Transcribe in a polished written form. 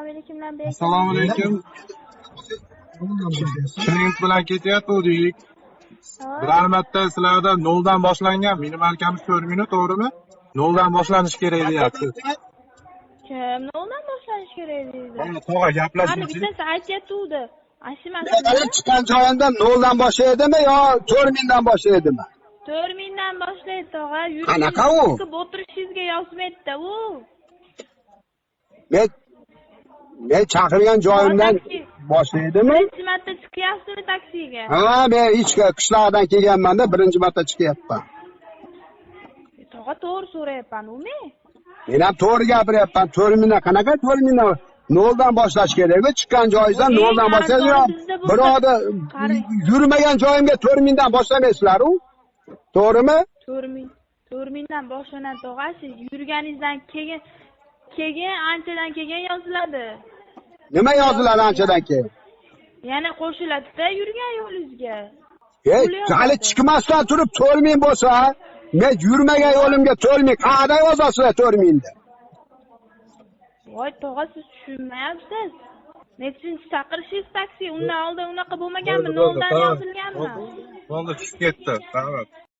Avtomobili kimdan bergan? Assalomu alaykum. Klient bilan ketayotgandik. Bilar marta sizlarda 0 dan boshlangan. Minimalkamiz 4 minut, to'g'rimi? 0 dan boshlanish kerak deyapti. Kim 0dan boshlanish kerak deydi? Mana tog'a Qani gaplashuvchi. bittasi aytyapti. Hali chiqqan joyimda 0 dan boshlaydimi yo 4000 dan boshlaydimi? 4000 dan boshlaydi tog'a. Qanaqa u? O'tirishingizga yozmaydi-da u. Men chaqirgan joyimdan boshlaydimi? Birinchi marta chiqyapsizmi taksiga? Ha, men qishloqdan kelganman-da, birinchi marta chiqyapman. Tog'a to'g'ri so'rayapman-u men. Men ham to'g'ri gapiryapman. 4000 dan qanaqa 4000 dan 0 dan boshlash kerakmi? Chiqqan joyingizdan 0 dan boshlaysiz. Biroda yurmagan joyimga 4000 dan boshlamaysizlar-ku. To'g'rimi? 4000 dan boshlanadi tog'a. Siz yurganingizdan keyin anchadan keyin yoziladi. Nima yoziladi anchadan keyin? Yana qo'shiladi-da yurgan yo'lingizga. Hali chiqmasdan turib 4000 bo'lsa, men yurmagan yo'limga 4000 qayerda yozasiz 4000 da? Voy tog'a, siz tushunmayapsiz. Nechinchi chaqirishingiz taksi? Undan oldin unaqa bo'lmaganmi? 0 dan yozilganmi? Bo'ldi, tushib ketdi. Rahmat.